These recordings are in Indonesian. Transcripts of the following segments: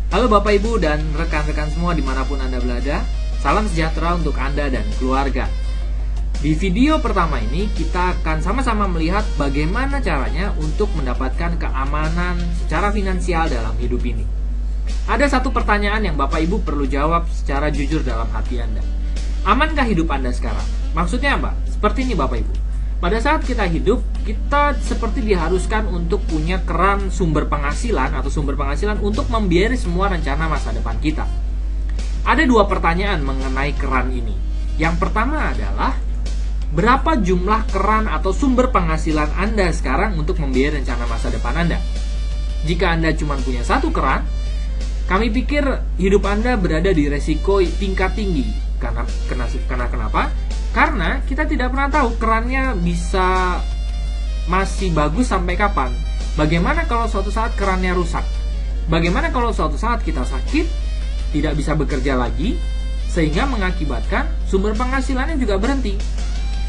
Halo Bapak Ibu dan rekan-rekan semua dimanapun Anda berada. Salam sejahtera untuk Anda dan keluarga. Di video pertama ini kita akan sama-sama melihat bagaimana caranya untuk mendapatkan keamanan secara finansial dalam hidup ini. Ada satu pertanyaan yang Bapak Ibu perlu jawab secara jujur dalam hati Anda. Amankah hidup Anda sekarang? Maksudnya apa? Seperti ini Bapak Ibu. Pada saat kita hidup, kita seperti diharuskan untuk punya keran sumber penghasilan atau sumber penghasilan untuk membiayai semua rencana masa depan kita. Ada dua pertanyaan mengenai keran ini. Yang pertama adalah, berapa jumlah keran atau sumber penghasilan Anda sekarang untuk membiayai rencana masa depan Anda? Jika Anda cuma punya satu keran, kami pikir hidup Anda berada di resiko tingkat tinggi. Karena kenapa? Karena kita tidak pernah tahu kerannya bisa masih bagus sampai kapan. Bagaimana kalau suatu saat kerannya rusak? Bagaimana kalau suatu saat kita sakit, tidak bisa bekerja lagi, sehingga mengakibatkan sumber penghasilannya juga berhenti?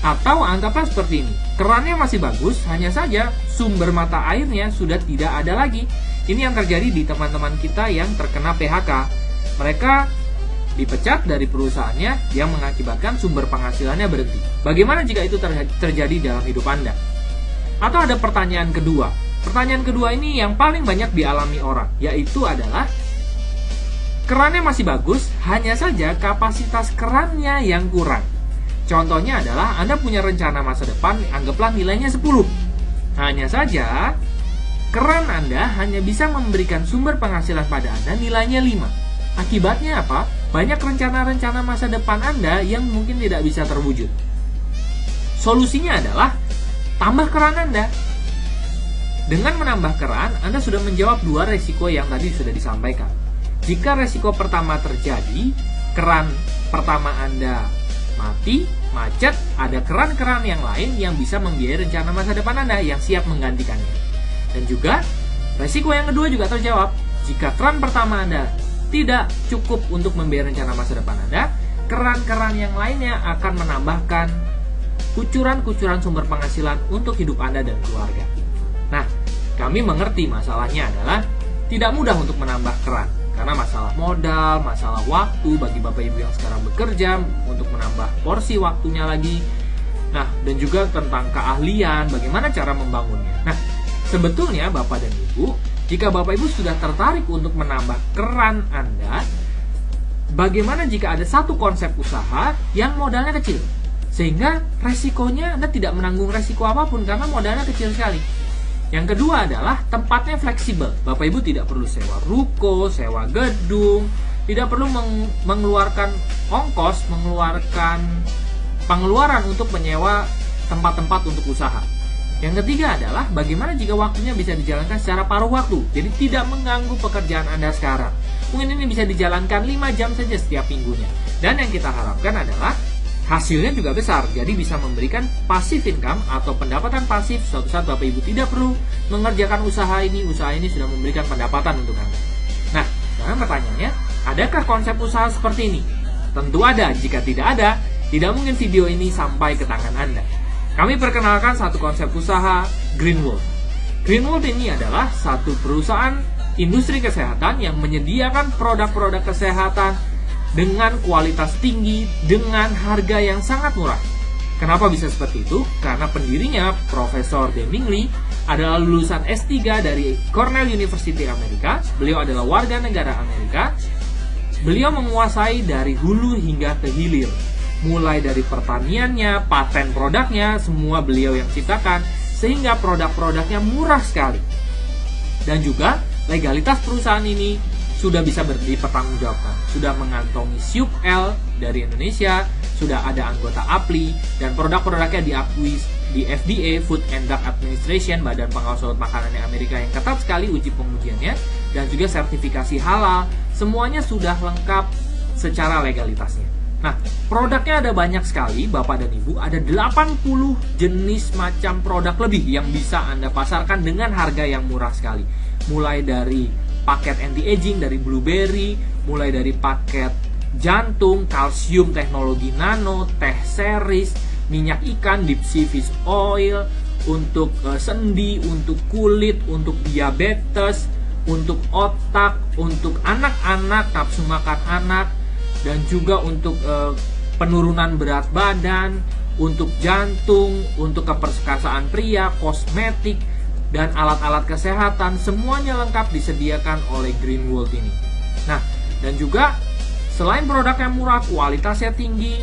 Atau anggaplah seperti ini, kerannya masih bagus, hanya saja sumber mata airnya sudah tidak ada lagi. Ini yang terjadi di teman-teman kita yang terkena PHK. Mereka dipecat dari perusahaannya yang mengakibatkan sumber penghasilannya berhenti. Bagaimana jika itu terjadi dalam hidup Anda? Atau ada pertanyaan kedua. Pertanyaan kedua ini yang paling banyak dialami orang, yaitu adalah kerannya masih bagus, hanya saja kapasitas kerannya yang kurang. Contohnya adalah Anda punya rencana masa depan, anggaplah nilainya 10. Hanya saja keran Anda hanya bisa memberikan sumber penghasilan pada Anda nilainya 5. Akibatnya apa? Banyak rencana-rencana masa depan Anda yang mungkin tidak bisa terwujud. Solusinya adalah tambah keran Anda. Dengan menambah keran, Anda sudah menjawab dua resiko yang tadi sudah disampaikan. Jika resiko pertama terjadi, keran pertama Anda mati, macet, ada keran-keran yang lain yang bisa membiayai rencana masa depan Anda yang siap menggantikannya. Dan juga, resiko yang kedua juga terjawab. Jika keran pertama Anda tidak cukup untuk membiayai rencana masa depan Anda, keran-keran yang lainnya akan menambahkan kucuran-kucuran sumber penghasilan untuk hidup Anda dan keluarga. Nah, kami mengerti masalahnya adalah tidak mudah untuk menambah keran, karena masalah modal, masalah waktu bagi Bapak Ibu yang sekarang bekerja untuk menambah porsi waktunya lagi. Nah, dan juga tentang keahlian, bagaimana cara membangunnya. Nah, sebetulnya Bapak dan Ibu, jika Bapak Ibu sudah tertarik untuk menambah keran Anda, bagaimana jika ada satu konsep usaha yang modalnya kecil? Sehingga resikonya Anda tidak menanggung resiko apapun karena modalnya kecil sekali. Yang kedua adalah tempatnya fleksibel. Bapak Ibu tidak perlu sewa ruko, sewa gedung, tidak perlu mengeluarkan ongkos, mengeluarkan pengeluaran untuk menyewa tempat-tempat untuk usaha. Yang ketiga adalah bagaimana jika waktunya bisa dijalankan secara paruh waktu, jadi tidak mengganggu pekerjaan Anda sekarang. Mungkin ini bisa dijalankan 5 jam saja setiap minggunya. Dan yang kita harapkan adalah hasilnya juga besar, jadi bisa memberikan passive income atau pendapatan pasif suatu saat Bapak Ibu tidak perlu mengerjakan usaha ini sudah memberikan pendapatan untuk Anda. Nah, sekarang pertanyaannya, adakah konsep usaha seperti ini? Tentu ada, jika tidak ada, tidak mungkin video ini sampai ke tangan Anda. Kami perkenalkan satu konsep usaha, Greenwood. Greenwood ini adalah satu perusahaan industri kesehatan yang menyediakan produk-produk kesehatan dengan kualitas tinggi, dengan harga yang sangat murah. Kenapa bisa seperti itu? Karena pendirinya, Profesor Deming Lee, adalah lulusan S3 dari Cornell University Amerika. Beliau adalah warga negara Amerika. Beliau menguasai dari hulu hingga ke hilir. Mulai dari pertaniannya, paten produknya, semua beliau yang ciptakan, sehingga produk-produknya murah sekali. Dan juga legalitas perusahaan ini sudah bisa dipertanggungjawabkan, sudah mengantongi SIUP L dari Indonesia, sudah ada anggota APLI, dan produk-produknya diakui di FDA, Food and Drug Administration, Badan Pengawas Obat Makanannya Amerika yang ketat sekali uji pengujiannya, dan juga sertifikasi halal, semuanya sudah lengkap secara legalitasnya. Nah, produknya ada banyak sekali, Bapak dan Ibu. Ada 80 jenis macam produk lebih yang bisa Anda pasarkan dengan harga yang murah sekali. Mulai dari paket anti-aging dari Blueberry, mulai dari paket jantung, kalsium teknologi nano, teh series, minyak ikan, deep sea fish oil, untuk sendi, untuk kulit, untuk diabetes, untuk otak, untuk anak-anak, nafsu makan anak, dan juga untuk penurunan berat badan, untuk jantung, untuk keperkasaan pria, kosmetik, dan alat-alat kesehatan, semuanya lengkap disediakan oleh Greenworld ini. Nah, dan juga selain produknya murah, kualitasnya tinggi,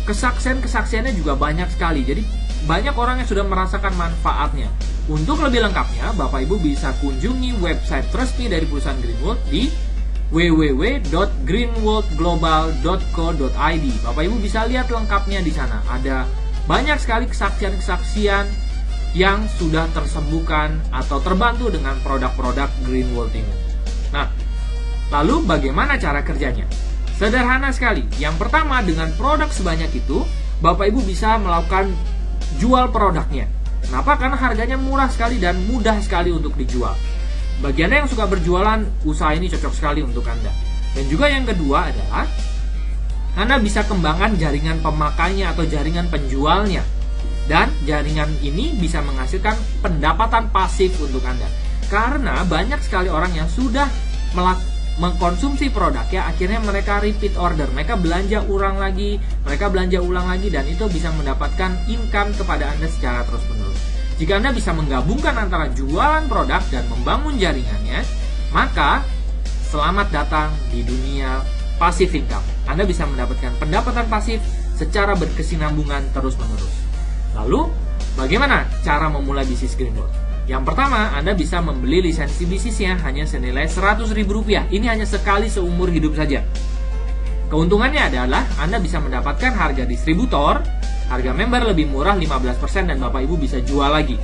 kesaksiannya juga banyak sekali. Jadi banyak orang yang sudah merasakan manfaatnya. Untuk lebih lengkapnya, Bapak Ibu bisa kunjungi website resmi dari perusahaan Greenworld di www.greenworldglobal.co.id. Bapak Ibu bisa lihat lengkapnya di sana. Ada banyak sekali kesaksian-kesaksian yang sudah tersembuhkan atau terbantu dengan produk-produk Greenworld ini. Nah, lalu bagaimana cara kerjanya? Sederhana sekali. Yang pertama, dengan produk sebanyak itu, Bapak Ibu bisa melakukan jual produknya. Kenapa? Karena harganya murah sekali dan mudah sekali untuk dijual. Bagi Anda yang suka berjualan, usaha ini cocok sekali untuk Anda. Dan juga yang kedua adalah Anda bisa kembangkan jaringan pemakainya atau jaringan penjualnya. Dan jaringan ini bisa menghasilkan pendapatan pasif untuk Anda. Karena banyak sekali orang yang sudah mengkonsumsi produknya, akhirnya mereka repeat order. Mereka belanja ulang lagi, dan itu bisa mendapatkan income kepada Anda secara terus-menerus. Jika Anda bisa menggabungkan antara jualan produk dan membangun jaringannya, maka selamat datang di dunia passive income. Anda bisa mendapatkan pendapatan pasif secara berkesinambungan terus-menerus. Lalu, bagaimana cara memulai bisnis Greenworld? Yang pertama, Anda bisa membeli lisensi bisnisnya hanya senilai Rp100.000. Ini hanya sekali seumur hidup saja. Keuntungannya adalah Anda bisa mendapatkan harga distributor, harga member lebih murah 15% dan Bapak Ibu bisa jual lagi.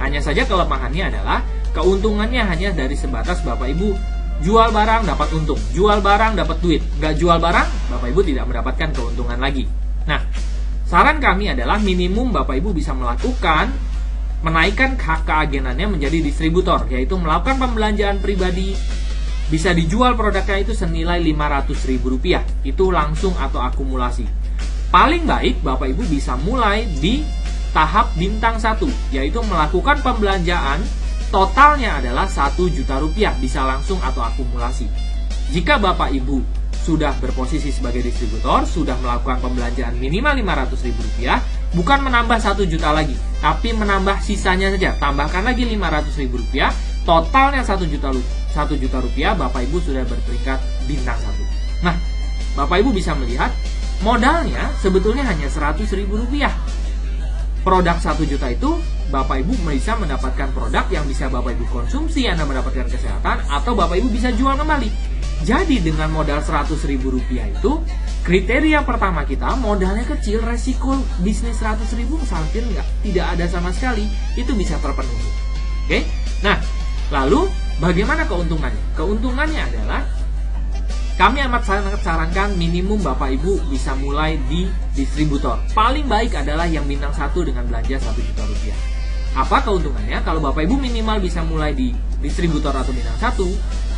Hanya saja kelemahannya adalah keuntungannya hanya dari sebatas Bapak Ibu jual barang dapat untung, jual barang dapat duit. Nggak jual barang, Bapak Ibu tidak mendapatkan keuntungan lagi. Nah, saran kami adalah minimum Bapak Ibu bisa melakukan menaikkan hak keagenannya menjadi distributor, yaitu melakukan pembelanjaan pribadi, bisa dijual produknya itu senilai Rp500.000. Itu langsung atau akumulasi. Paling baik Bapak Ibu bisa mulai di tahap bintang 1, yaitu melakukan pembelanjaan totalnya adalah Rp1 juta, bisa langsung atau akumulasi. Jika Bapak Ibu sudah berposisi sebagai distributor, sudah melakukan pembelanjaan minimal Rp500.000, bukan menambah 1 juta lagi, tapi menambah sisanya saja, tambahkan lagi Rp500.000, totalnya 1 juta rupiah, Bapak Ibu sudah berperingkat bintang 1. Nah, Bapak Ibu bisa melihat modalnya sebetulnya hanya Rp100.000. Produk 1 juta itu Bapak Ibu bisa mendapatkan produk yang bisa Bapak Ibu konsumsi, Anda mendapatkan kesehatan, atau Bapak Ibu bisa jual kembali. Jadi dengan modal Rp100.000 itu, kriteria pertama kita modalnya kecil, resiko bisnis Rp100.000 hampir tidak ada sama sekali, itu bisa terpenuhi. Oke? Nah, lalu bagaimana keuntungannya? Keuntungannya adalah kami amat sangat sarankan minimum Bapak Ibu bisa mulai di distributor. Paling baik adalah yang bintang 1 dengan belanja Rp1 juta. Apa keuntungannya? Kalau Bapak Ibu minimal bisa mulai di distributor atau bintang 1,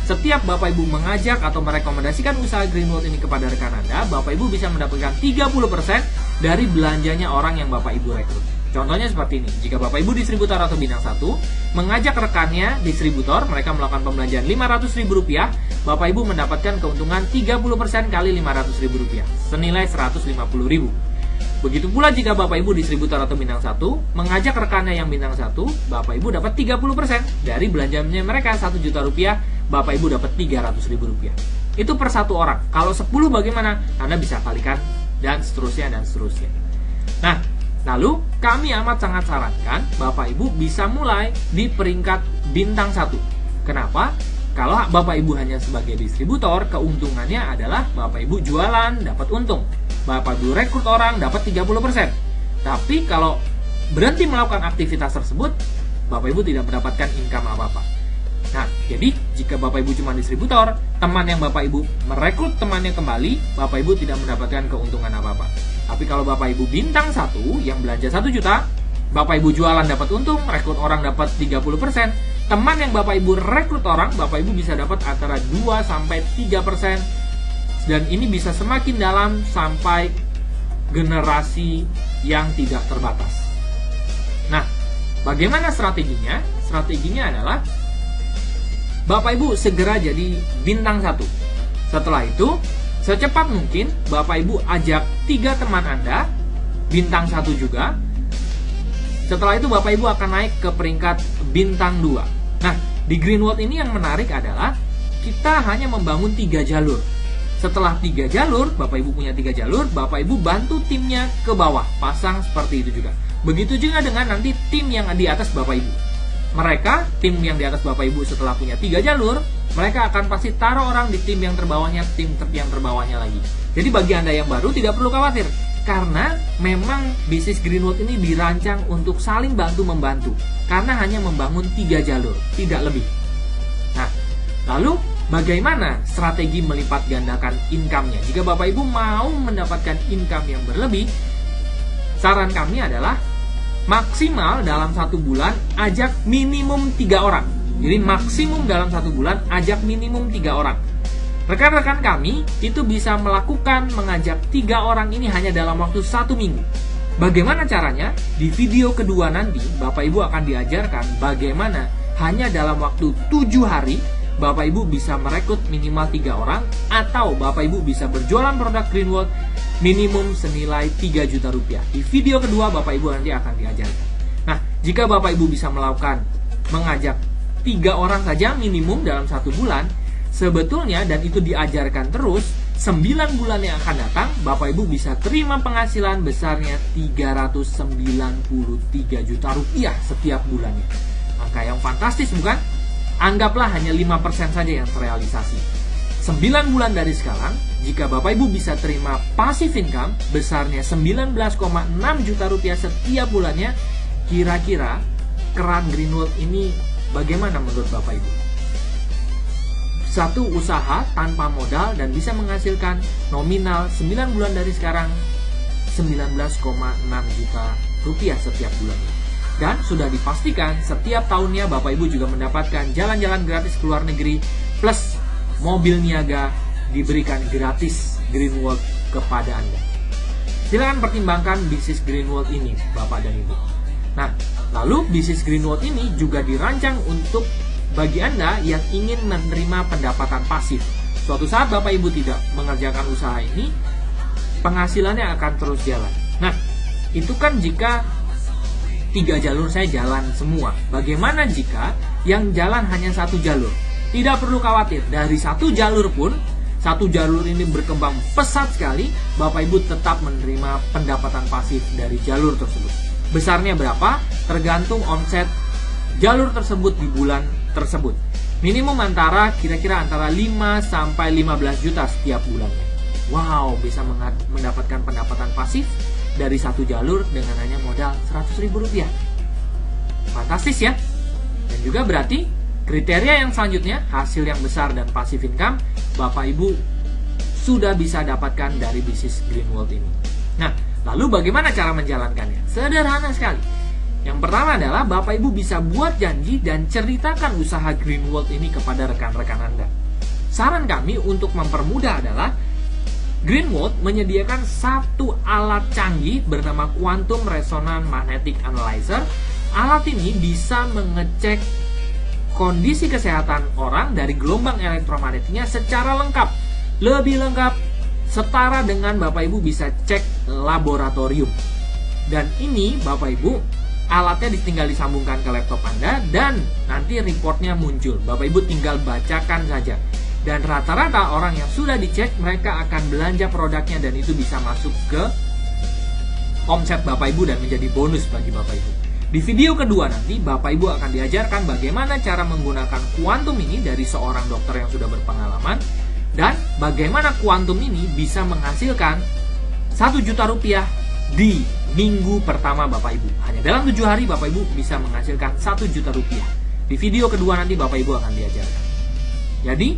setiap Bapak Ibu mengajak atau merekomendasikan usaha Greenworld ini kepada rekan Anda, Bapak Ibu bisa mendapatkan 30% dari belanjanya orang yang Bapak Ibu rekrut. Contohnya seperti ini, jika Bapak Ibu distributor atau bintang 1 mengajak rekannya distributor, mereka melakukan pembelanjaan Rp500.000, Bapak Ibu mendapatkan keuntungan 30% kali Rp500.000, senilai Rp150.000. Begitu pula jika Bapak Ibu distributor atau bintang 1 mengajak rekannya yang bintang 1, Bapak Ibu dapat 30% dari belanjanya mereka Rp1 juta, Bapak Ibu dapat Rp300.000. Itu per satu orang. Kalau 10 bagaimana? Anda bisa kalikan dan seterusnya dan seterusnya. Nah, lalu kami amat sangat sarankan Bapak Ibu bisa mulai di peringkat bintang 1. Kenapa? Kalau Bapak Ibu hanya sebagai distributor, keuntungannya adalah Bapak Ibu jualan dapat untung, Bapak Ibu rekrut orang dapat 30%. Tapi kalau berhenti melakukan aktivitas tersebut, Bapak Ibu tidak mendapatkan income apa-apa. Nah, jadi jika Bapak Ibu cuma distributor, teman yang Bapak Ibu merekrut temannya kembali, Bapak Ibu tidak mendapatkan keuntungan apa-apa. Tapi kalau Bapak Ibu bintang 1 yang belanja 1 juta, Bapak Ibu jualan dapat untung, rekrut orang dapat 30%, teman yang Bapak Ibu rekrut orang, Bapak Ibu bisa dapat antara 2-3%, dan ini bisa semakin dalam sampai generasi yang tidak terbatas. Nah, bagaimana strateginya? Strateginya adalah Bapak Ibu segera jadi bintang 1. Setelah itu, secepat mungkin Bapak Ibu ajak 3 teman Anda, bintang 1 juga. Setelah itu Bapak Ibu akan naik ke peringkat bintang 2. Nah, di Green World ini yang menarik adalah kita hanya membangun 3 jalur. Setelah 3 jalur, Bapak Ibu punya 3 jalur, Bapak Ibu bantu timnya ke bawah, pasang seperti itu juga. Begitu juga dengan nanti tim yang di atas Bapak Ibu. Mereka, tim yang di atas Bapak Ibu setelah punya 3 jalur, mereka akan pasti taruh orang di tim yang terbawahnya, yang terbawahnya lagi. Jadi bagi Anda yang baru tidak perlu khawatir, karena memang bisnis Green World ini dirancang untuk saling bantu-membantu, karena hanya membangun 3 jalur, tidak lebih. Nah, lalu bagaimana strategi melipat gandakan income-nya? Jika Bapak Ibu mau mendapatkan income yang berlebih, saran kami adalah maksimal dalam 1 bulan ajak minimum 3 orang. Jadi maksimum dalam 1 bulan ajak minimum 3 orang. Rekan-rekan kami itu bisa mengajak 3 orang ini hanya dalam waktu 1 minggu. Bagaimana caranya? Di video kedua nanti Bapak Ibu akan diajarkan bagaimana hanya dalam waktu 7 hari Bapak Ibu bisa merekrut minimal 3 orang, atau Bapak Ibu bisa berjualan produk Green World minimum senilai 3 juta rupiah. Di video kedua Bapak Ibu nanti akan diajarkan. Nah, jika Bapak Ibu bisa mengajak 3 orang saja minimum dalam 1 bulan, sebetulnya dan itu diajarkan terus, 9 bulan yang akan datang Bapak Ibu bisa terima penghasilan besarnya 393 juta rupiah setiap bulannya. Angka yang fantastis, bukan? Anggaplah hanya 5% saja yang terrealisasi. 9 bulan dari sekarang, jika Bapak Ibu bisa terima passive income besarnya 19,6 juta rupiah setiap bulannya, kira-kira keran Green World ini bagaimana menurut Bapak Ibu? Satu usaha tanpa modal dan bisa menghasilkan nominal 9 bulan dari sekarang 19,6 juta rupiah setiap bulannya. Dan sudah dipastikan setiap tahunnya Bapak Ibu juga mendapatkan jalan-jalan gratis ke luar negeri, plus mobil niaga diberikan gratis Green World kepada Anda. Silakan pertimbangkan bisnis Green World ini, Bapak dan Ibu. Nah, lalu bisnis Green World ini juga dirancang untuk bagi Anda yang ingin menerima pendapatan pasif. Suatu saat Bapak Ibu tidak mengerjakan usaha ini, penghasilannya akan terus jalan. Nah, itu kan jika 3 jalur saya jalan semua. Bagaimana jika yang jalan hanya 1 jalur? Tidak perlu khawatir, dari 1 jalur pun, 1 jalur ini berkembang pesat sekali, Bapak Ibu tetap menerima pendapatan pasif dari jalur tersebut. Besarnya berapa? Tergantung omset jalur tersebut di bulan tersebut. Minimum kira-kira antara 5 sampai 15 juta setiap bulannya. Wow, bisa mendapatkan pendapatan pasif dari 1 jalur dengan hanya modal Rp100.000. Fantastis ya. Dan juga berarti kriteria yang selanjutnya, hasil yang besar dan passive income, Bapak Ibu sudah bisa dapatkan dari bisnis Green World ini. Nah, lalu bagaimana cara menjalankannya? Sederhana sekali. Yang pertama adalah Bapak Ibu bisa buat janji dan ceritakan usaha Green World ini kepada rekan-rekan Anda. Saran kami untuk mempermudah adalah Green World menyediakan 1 alat canggih bernama Quantum Resonance Magnetic Analyzer. Alat ini bisa mengecek kondisi kesehatan orang dari gelombang elektromagnetiknya secara lengkap. Lebih lengkap, setara dengan Bapak Ibu bisa cek laboratorium. Dan ini Bapak Ibu, alatnya tinggal disambungkan ke laptop Anda dan nanti reportnya muncul. Bapak Ibu tinggal bacakan saja. Dan rata-rata orang yang sudah dicek, mereka akan belanja produknya dan itu bisa masuk ke omset Bapak Ibu dan menjadi bonus bagi Bapak Ibu. Di video kedua nanti, Bapak Ibu akan diajarkan bagaimana cara menggunakan kuantum ini dari seorang dokter yang sudah berpengalaman, dan bagaimana kuantum ini bisa menghasilkan 1 juta rupiah di minggu pertama Bapak Ibu. Hanya dalam 7 hari Bapak Ibu bisa menghasilkan 1 juta rupiah. Di video kedua nanti Bapak Ibu akan diajarkan. Jadi,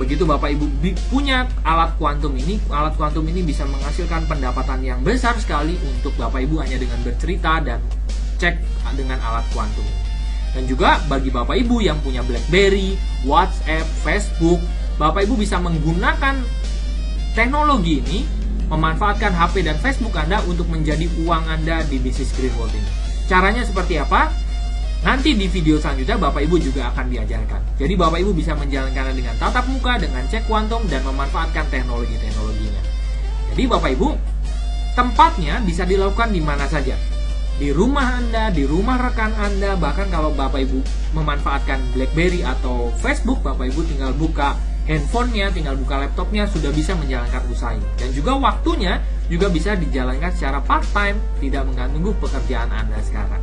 begitu Bapak Ibu punya alat kuantum ini bisa menghasilkan pendapatan yang besar sekali untuk Bapak Ibu hanya dengan bercerita dan cek dengan alat kuantum. Dan juga bagi Bapak Ibu yang punya BlackBerry, WhatsApp, Facebook, Bapak Ibu bisa menggunakan teknologi ini, memanfaatkan HP dan Facebook Anda untuk menjadi uang Anda di bisnis Green World ini. Caranya seperti apa? Nanti di video selanjutnya Bapak Ibu juga akan diajarkan. Jadi Bapak Ibu bisa menjalankannya dengan tatap muka, dengan cek kuantum, dan memanfaatkan teknologi-teknologinya. Jadi Bapak Ibu, tempatnya bisa dilakukan di mana saja. Di rumah Anda, di rumah rekan Anda, bahkan kalau Bapak Ibu memanfaatkan BlackBerry atau Facebook, Bapak Ibu tinggal buka handphonenya, tinggal buka laptopnya, sudah bisa menjalankan usaha ini. Dan juga waktunya juga bisa dijalankan secara part-time, tidak mengganggu pekerjaan Anda sekarang.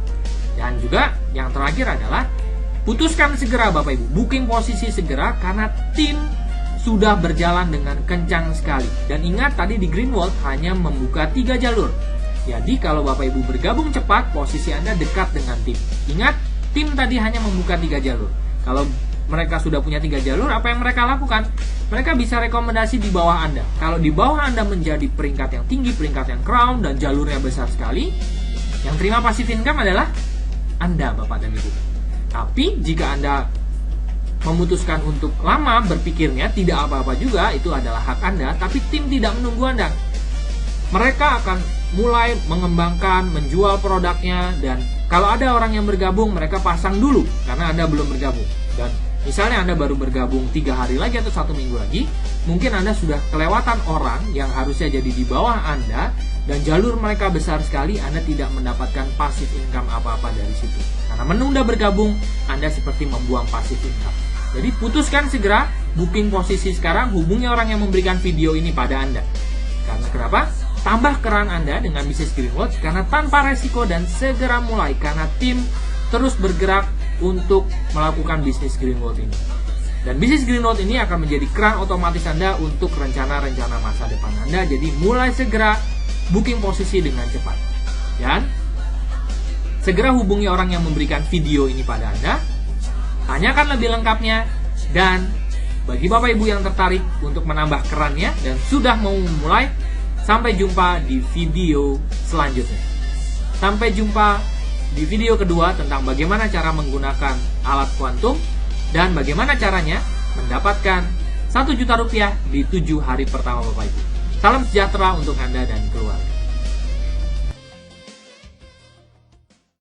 Dan juga yang terakhir adalah putuskan segera Bapak Ibu, booking posisi segera karena tim sudah berjalan dengan kencang sekali. Dan ingat tadi di Greenwald hanya membuka 3 jalur. Jadi kalau Bapak Ibu bergabung cepat, posisi Anda dekat dengan tim. Ingat, tim tadi hanya membuka 3 jalur. Kalau mereka sudah punya 3 jalur, apa yang mereka lakukan? Mereka bisa rekomendasi di bawah Anda. Kalau di bawah Anda menjadi peringkat yang tinggi, peringkat yang crown, dan jalurnya besar sekali, yang terima passive income adalah Anda, Bapak dan Ibu. Tapi jika Anda memutuskan untuk lama berpikirnya, tidak apa-apa juga, itu adalah hak Anda. Tapi tim tidak menunggu Anda. Mereka akan mulai mengembangkan, menjual produknya, dan kalau ada orang yang bergabung, mereka pasang dulu karena Anda belum bergabung. Dan misalnya Anda baru bergabung 3 hari lagi atau 1 minggu lagi, mungkin Anda sudah kelewatan orang yang harusnya jadi di bawah Anda, dan jalur mereka besar sekali, Anda tidak mendapatkan passive income apa-apa dari situ. Karena menunda bergabung, Anda seperti membuang passive income. Jadi putuskan segera, booking posisi sekarang, hubungi orang yang memberikan video ini pada Anda. Karena kenapa? Tambah keran Anda dengan bisnis Greenwald, karena tanpa resiko dan segera mulai, karena tim terus bergerak untuk melakukan bisnis Greenwald ini. Dan bisnis Greenwald ini akan menjadi keran otomatis Anda untuk rencana-rencana masa depan Anda. Jadi mulai segera booking posisi dengan cepat. Dan segera hubungi orang yang memberikan video ini pada Anda, tanyakan lebih lengkapnya, dan bagi Bapak Ibu yang tertarik untuk menambah kerannya dan sudah mau memulai, sampai jumpa di video selanjutnya. Sampai jumpa di video kedua tentang bagaimana cara menggunakan alat kuantum dan bagaimana caranya mendapatkan 1 juta rupiah di 7 hari pertama Bapak Ibu. Salam sejahtera untuk Anda dan keluarga.